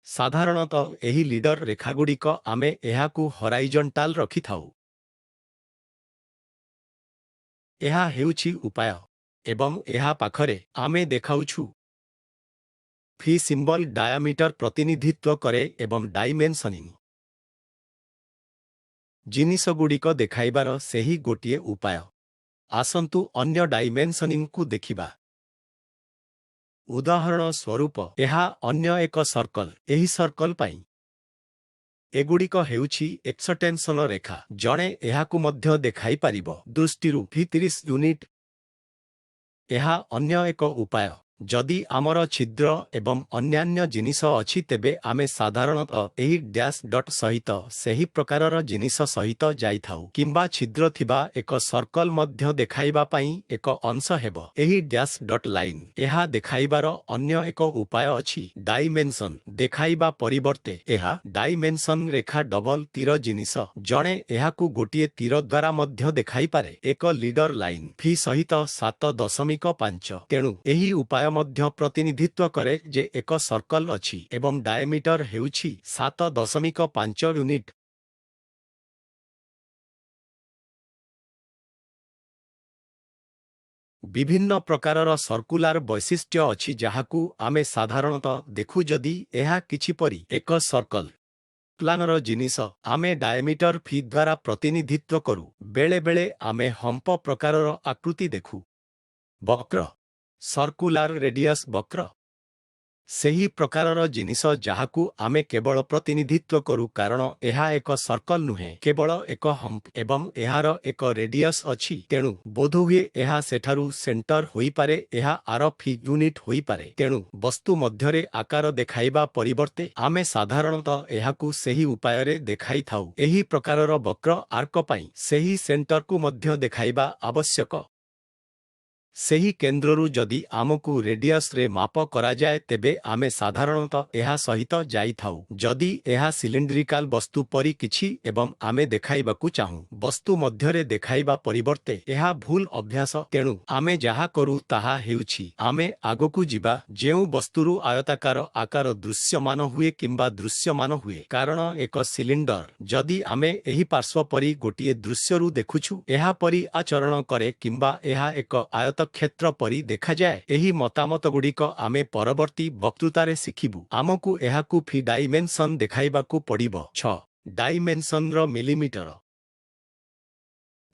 ସାଧାରଣତଃ ଏହି ଲିଡର ରେଖାଗୁଡ଼ିକ ଆମେ ଏହାକୁ ହରାଇଜଣ୍ଟାଲ ରଖିଥାଉ। ଏହା ହେଉଛି ଉପାୟ ଏବଂ ଏହା ପାଖରେ ଆମେ ଦେଖାଉଛୁ ଫି ସିମ୍ବଲ ଡାୟାମିଟର ପ୍ରତିନିଧିତ୍ୱ କରେ ଏବଂ ଡାଇମେନ୍ସନିଂ ଜିନିଷଗୁଡ଼ିକ ଦେଖାଇବାର ସେହି ଗୋଟିଏ ଉପାୟ। ଆସନ୍ତୁ ଅନ୍ୟ ଡାଇମେନ୍ସନିଂକୁ ଦେଖିବା। ଉଦାହରଣ ସ୍ୱରୂପ ଏହା ଅନ୍ୟ ଏକ ସର୍କଲ। ଏହି ସର୍କଲ ପାଇଁ ଏଗୁଡ଼ିକ ହେଉଛି ଏକ୍ସଟେନ୍ସନ ରେଖା। ଜଣେ ଏହାକୁ ମଧ୍ୟ ଦେଖାଇପାରିବ। ଦୃଷ୍ଟିରୁ ଭି30 ୟୁନିଟ୍। ଏହା ଅନ୍ୟ ଏକ ଉପାୟ। ଯଦି ଆମର ଛିଦ୍ର ଏବଂ ଅନ୍ୟାନ୍ୟ ଜିନିଷ ଅଛି ତେବେ ଆମେ ସାଧାରଣତଃ ଏହି ଡ୍ୟାଶ୍ ଡଟ୍ ସହିତ ସେହି ପ୍ରକାରର ଜିନିଷ ସହିତ ଯାଇଥାଉ କିମ୍ବା ଛିଦ୍ର ଥିବା ଏକ ସର୍କଲ ମଧ୍ୟ ଦେଖାଇବା ପାଇଁ ଏକ ଅଂଶ ହେବ। ଏହି ଡ୍ୟାଶ୍ ଡଟ୍ ଲାଇନ୍ ଏହା ଦେଖାଇବାର ଅନ୍ୟ ଏକ ଉପାୟ ଅଛି। ଡାଇମେନ୍ସନ୍ ଦେଖାଇବା ପରିବର୍ତ୍ତେ ଏହା ଡାଇମେନ୍ସନ୍ ରେଖା ଡବଲ ତୀର ଜିନିଷ। ଜଣେ ଏହାକୁ ଗୋଟିଏ ତୀର ଦ୍ୱାରା ମଧ୍ୟ ଦେଖାଇପାରେ। ଏକ ଲିଡର ଲାଇନ୍ ଭି ସହିତ 7.5। ତେଣୁ ଏହି ଉପାୟ ମଧ୍ୟ ପ୍ରତିନିଧିତ୍ୱ କରେ ଯେ ଏକ ସର୍କଲ ଅଛି ଏବଂ ଡାଏମିଟର ହେଉଛି 7.5 ୟୁନିଟ୍। ବିଭିନ୍ନ ପ୍ରକାରର ସର୍କୁଲାର ବୈଶିଷ୍ଟ୍ୟ ଅଛି ଯାହାକୁ ଆମେ ସାଧାରଣତଃ ଦେଖୁ ଯଦି ଏହା କିଛି ପରି ଏକ ସର୍କଲ ପ୍ଲାନର ଜିନିଷ ଆମେ ଡାଏମିଟର ଫି ଦ୍ୱାରା ପ୍ରତିନିଧିତ୍ୱ କରୁ। ବେଳେବେଳେ ଆମେ ହମ୍ପ ପ୍ରକାରର ଆକୃତି ଦେଖୁ। ବକ୍ର ସର୍କୁଲାର ରେଡିୟସ୍ ବକ୍ର ସେହି ପ୍ରକାରର ଜିନିଷ ଯାହାକୁ ଆମେ କେବଳ ପ୍ରତିନିଧିତ୍ୱ କରୁ କାରଣ ଏହା ଏକ ସର୍କଲ ନୁହେଁ କେବଳ ଏକ ହମ୍ପ ଏବଂ ଏହାର ଏକ ରେଡିୟସ୍ ଅଛି। ତେଣୁ ବୋଧହୁଏ ଏହା ସେଠାରୁ ସେଣ୍ଟର ହୋଇପାରେ ଏହା ଆର ଫି ୟୁନିଟ୍ ହୋଇପାରେ। ତେଣୁ ବସ୍ତୁ ମଧ୍ୟରେ ଆକାର ଦେଖାଇବା ପରିବର୍ତ୍ତେ ଆମେ ସାଧାରଣତଃ ଏହାକୁ ସେହି ଉପାୟରେ ଦେଖାଇଥାଉ। ଏହି ପ୍ରକାରର ବକ୍ର ଆର୍କ ପାଇଁ ସେହି ସେଣ୍ଟରକୁ ମଧ୍ୟ ଦେଖାଇବା ଆବଶ୍ୟକ। ସେହି କେନ୍ଦ୍ରରୁ ଯଦି ଆମକୁ ରେଡିୟସରେ ମାପ କରାଯାଏ ତେବେ ଆମେ ସାଧାରଣତଃ ଏହା ସହିତ ଯାଇଥାଉ। ଯଦି ଏହା ସିଲିଣ୍ଡ୍ରିକାଲ ବସ୍ତୁ ପରି କିଛି ଏବଂ ଆମେ ଦେଖାଇବାକୁ ଚାହୁଁ ବସ୍ତୁ ମଧ୍ୟରେ ଦେଖାଇବା ପରିବର୍ତ୍ତେ ଏହା ଭୁଲ ଅଭ୍ୟାସ। ତେଣୁ ଆମେ ଯାହା କରୁ ତାହା ହେଉଛି ଆମେ ଆଗକୁ ଯିବା ଯେଉଁ ବସ୍ତୁରୁ ଆୟତାକାର ଆକାର ଦୃଶ୍ୟମାନ ହୁଏ କିମ୍ବା ଦୃଶ୍ୟମାନ ହୁଏ। କାରଣ ଏକ ସିଲିଣ୍ଡର ଯଦି ଆମେ ଏହି ପାର୍ଶ୍ୱ ପରି ଗୋଟିଏ ଦୃଶ୍ୟରୁ ଦେଖୁଛୁ ଏହା ପରି ଆଚରଣ କରେ କିମ୍ବା ଏହା ଏକ କ୍ଷେତ୍ର ପରି ଦେଖାଯାଏ। ଏହି ମତାମତଗୁଡ଼ିକ ଆମେ ପରବର୍ତ୍ତୀ ବକ୍ତୃତାରେ ଶିଖିବୁ। ଆମକୁ ଏହାକୁ ଫି ଡାଇମେନ୍ସନ୍ ଦେଖାଇବାକୁ ପଡ଼ିବ। 6 ଡାଇମେନ୍ସନର ମିଲିମିଟର।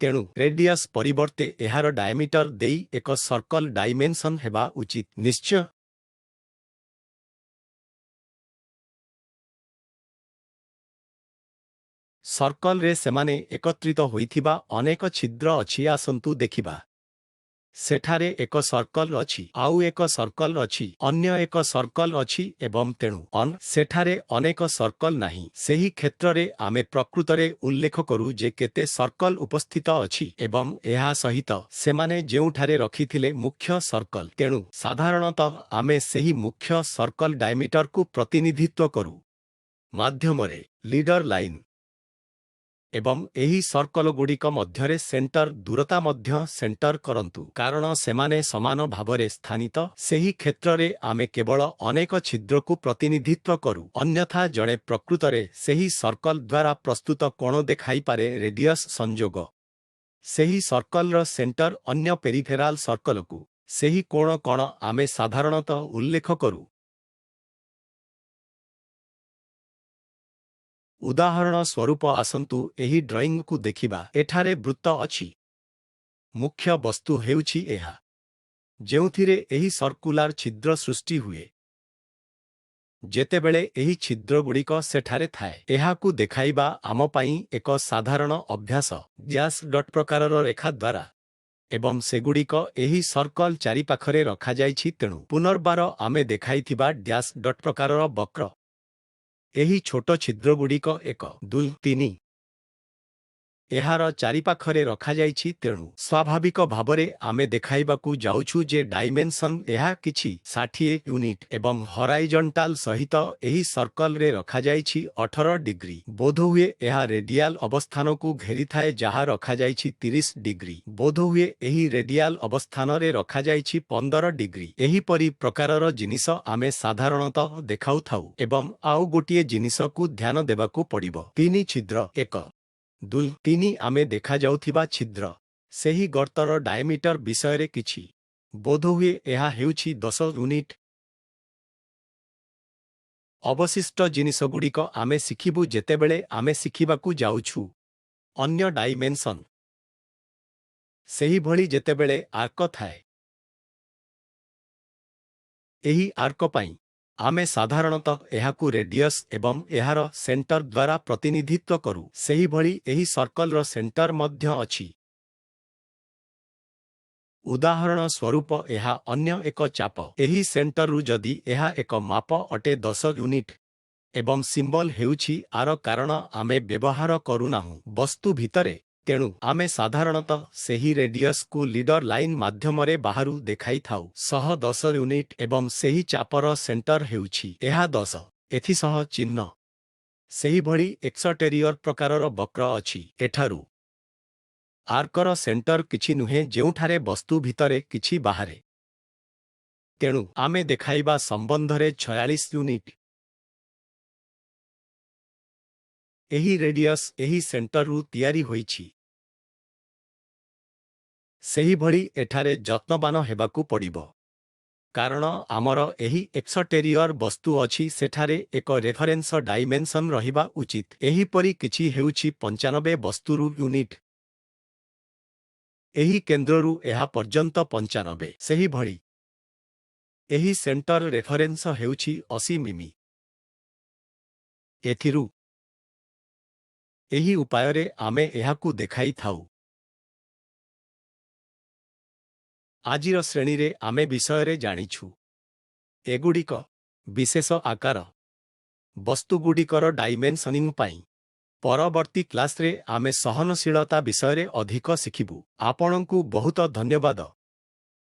ତେଣୁ ରେଡିୟସ୍ ପରିବର୍ତ୍ତେ ଏହାର ଡାଏମିଟର ଦେଇ ଏକ ସର୍କଲ ଡାଇମେନ୍ସନ୍ ହେବା ଉଚିତ। ନିଶ୍ଚୟ ସର୍କଲରେ ସେମାନେ ଏକତ୍ରିତ ହୋଇଥିବା ଅନେକ ଛିଦ୍ର ଅଛି। ଆସନ୍ତୁ ଦେଖିବା। ସେଠାରେ ଏକ ସର୍କଲ ଅଛି ଆଉ ଏକ ସର୍କଲ ଅଛି ଅନ୍ୟ ଏକ ସର୍କଲ ଅଛି ଏବଂ ତେଣୁ ସେଠାରେ ଅନେକ ସର୍କଲ ନାହିଁ। ସେହି କ୍ଷେତ୍ରରେ ଆମେ ପ୍ରକୃତରେ ଉଲ୍ଲେଖ କରୁ ଯେ କେତେ ସର୍କଲ ଉପସ୍ଥିତ ଅଛି ଏବଂ ଏହା ସହିତ ସେମାନେ ଯେଉଁଠାରେ ରଖିଥିଲେ ମୁଖ୍ୟ ସର୍କଲ। ତେଣୁ ସାଧାରଣତଃ ଆମେ ସେହି ମୁଖ୍ୟ ସର୍କଲ ଡାଏମିଟରକୁ ପ୍ରତିନିଧିତ୍ୱ କରୁ ମାଧ୍ୟମରେ ଲିଡର ଲାଇନ୍ ଏବଂ ଏହି ସର୍କଲଗୁଡ଼ିକ ମଧ୍ୟରେ ସେଣ୍ଟର ଦୂରତା ମଧ୍ୟ ସେଣ୍ଟର କରନ୍ତୁ କାରଣ ସେମାନେ ସମାନ ଭାବରେ ସ୍ଥାନିତ। ସେହି କ୍ଷେତ୍ରରେ ଆମେ କେବଳ ଅନେକ ଛିଦ୍ରକୁ ପ୍ରତିନିଧିତ୍ୱ କରୁ ଅନ୍ୟଥା ଜଣେ ପ୍ରକୃତରେ ସେହି ସର୍କଲ ଦ୍ୱାରା ପ୍ରସ୍ତୁତ କୋଣ ଦେଖାଇପାରେ ରେଡିୟସ୍ ସଂଯୋଗ। ସେହି ସର୍କଲର ସେଣ୍ଟର ଅନ୍ୟ ପେରିଫେରାଲ ସର୍କଲକୁ ସେହି କୋଣ କ'ଣ ଆମେ ସାଧାରଣତଃ ଉଲ୍ଲେଖ କରୁ। ଉଦାହରଣ ସ୍ୱରୂପ ଆସନ୍ତୁ ଏହି ଡ୍ରଇଂକୁ ଦେଖିବା। ଏଠାରେ ବୃତ୍ତ ଅଛି। ମୁଖ୍ୟ ବସ୍ତୁ ହେଉଛି ଏହା ଯେଉଁଥିରେ ଏହି ସର୍କୁଲାର ଛିଦ୍ର ସୃଷ୍ଟି ହୁଏ। ଯେତେବେଳେ ଏହି ଛିଦ୍ରଗୁଡ଼ିକ ସେଠାରେ ଥାଏ ଏହାକୁ ଦେଖାଇବା ଆମ ପାଇଁ ଏକ ସାଧାରଣ ଅଭ୍ୟାସ ଡ୍ୟାଶ୍ ଡଟ୍ ପ୍ରକାରର ରେଖା ଦ୍ୱାରା ଏବଂ ସେଗୁଡ଼ିକ ଏହି ସର୍କଲ ଚାରିପାଖରେ ରଖାଯାଇଛି। ତେଣୁ ପୁନର୍ବାର ଆମେ ଦେଖାଇଥିବା ଡ୍ୟାଶ୍ ଡଟ୍ ପ୍ରକାରର ବକ୍ର ଏହି ଛୋଟ ଛିଦ୍ରଗୁଡ଼ିକ 1 2 3 ଏହାର ଚାରିପାଖରେ ରଖାଯାଇଛି। ତେଣୁ ସ୍ୱାଭାବିକ ଭାବରେ ଆମେ ଦେଖାଇବାକୁ ଯାଉଛୁ ଯେ ଡାଇମେନ୍ସନ୍ ଏହା କିଛି 60 ୟୁନିଟ୍ ଏବଂ ହରାଇଜଣ୍ଟାଲ ସହିତ ଏହି ସର୍କଲରେ ରଖାଯାଇଛି 18 ଡିଗ୍ରୀ। ବୋଧହୁଏ ଏହା ରେଡିଆଲ ଅବସ୍ଥାନକୁ ଘେରିଥାଏ ଯାହା ରଖାଯାଇଛି 30 ଡିଗ୍ରୀ। ବୋଧହୁଏ ଏହି ରେଡିଆଲ ଅବସ୍ଥାନରେ ରଖାଯାଇଛି 15 ଡିଗ୍ରୀ। ଏହିପରି ପ୍ରକାରର ଜିନିଷ ଆମେ ସାଧାରଣତଃ ଦେଖାଉଥାଉ ଏବଂ ଆଉ ଗୋଟିଏ ଜିନିଷକୁ ଧ୍ୟାନ ଦେବାକୁ ପଡ଼ିବ। 3 ଛିଦ୍ର 1 2 3 ଆମେ ଦେଖାଯାଉଥିବା ଛିଦ୍ର ସେହି ଗର୍ତ୍ତର ଡାଏମିଟର ବିଷୟରେ କିଛି ବୋଧହୁଏ ଏହା ହେଉଛି 10 ୟୁନିଟ୍। ଅବଶିଷ୍ଟ ଜିନିଷଗୁଡ଼ିକ ଆମେ ଶିଖିବୁ ଯେତେବେଳେ ଆମେ ଶିଖିବାକୁ ଯାଉଛୁ। ଅନ୍ୟ ଡାଇମେନ୍ସନ୍ ସେହିଭଳି ଯେତେବେଳେ ଆର୍କ ଥାଏ, ଏହି ଆର୍କ ପାଇଁ ଆମେ ସାଧାରଣତଃ ଏହାକୁ ରେଡିୟସ୍ ଏବଂ ଏହାର ସେଣ୍ଟର ଦ୍ୱାରା ପ୍ରତିନିଧିତ୍ୱ କରୁ। ସେହିଭଳି ଏହି ସର୍କଲର ସେଣ୍ଟର ମଧ୍ୟ ଅଛି। ଉଦାହରଣ ସ୍ୱରୂପ ଏହା ଅନ୍ୟ ଏକ ଚାପ। ଏହି ସେଣ୍ଟରରୁ ଯଦି ଏହା ଏକ ମାପ ଅଟେ 10 ୟୁନିଟ୍ ଏବଂ ସିମ୍ବଲ ହେଉଛି ଆର କାରଣ ଆମେ ବ୍ୟବହାର କରୁନାହୁଁ ବସ୍ତୁ ଭିତରେ, ତେଣୁ ଆମେ ସାଧାରଣତଃ ସେହି ରେଡିୟସକୁ ଲିଡର ଲାଇନ୍ ମାଧ୍ୟମରେ ବାହାରୁ ଦେଖାଇଥାଉ। 10 ୟୁନିଟ୍ ଏବଂ ସେହି ଚାପର ସେଣ୍ଟର ହେଉଛି ଏହା 10। ଏଥିସହ ଚିହ୍ନ। ସେହିଭଳି ଏକ୍ସଟେରିୟର ପ୍ରକାରର ବକ୍ର ଅଛି। ଏଠାରୁ ଆର୍କର ସେଣ୍ଟର କିଛି ନୁହେଁ ଯେଉଁଠାରେ ବସ୍ତୁ ଭିତରେ କିଛି ବାହାରେ। ତେଣୁ ଆମେ ଦେଖାଇବା ସମ୍ବନ୍ଧରେ 46 ୟୁନିଟ୍। ଏହି ରେଡିୟସ୍ ଏହି ସେଣ୍ଟରରୁ ତିଆରି ହୋଇଛି। ସେହିଭଳି ଏଠାରେ ଯତ୍ନବାନ ହେବାକୁ ପଡ଼ିବ। କାରଣ ଆମର ଏହି ଏକ୍ସଟେରିୟର ବସ୍ତୁ ଅଛି ସେଠାରେ ଏକ ରେଫରେନ୍ସ ଡାଇମେନ୍ସନ୍ ରହିବା ଉଚିତ। ଏହିପରି କିଛି ହେଉଛି 95 ବସ୍ତୁରୁ ୟୁନିଟ୍। ଏହି କେନ୍ଦ୍ରରୁ ଏହା ପର୍ଯ୍ୟନ୍ତ 95। ସେହିଭଳି ଏହି ସେଣ୍ଟର ରେଫରେନ୍ସ ହେଉଛି 80 ମିମି। ଏଥିରୁ ଏହି ଉପାୟରେ ଆମେ ଏହାକୁ ଦେଖାଇଥାଉ। ଆଜିର ଶ୍ରେଣୀରେ ଆମେ ବିଷୟରେ ଜାଣିଛୁ। ଏଗୁଡ଼ିକ ବିଶେଷ ଆକାର ବସ୍ତୁଗୁଡ଼ିକର ଡାଇମେନ୍ସନିଂ ପାଇଁ। ପରବର୍ତ୍ତୀ କ୍ଲାସ୍ରେ ଆମେ ସହନଶୀଳତା ବିଷୟରେ ଅଧିକ ଶିଖିବୁ। ଆପଣଙ୍କୁ ବହୁତ ଧନ୍ୟବାଦ।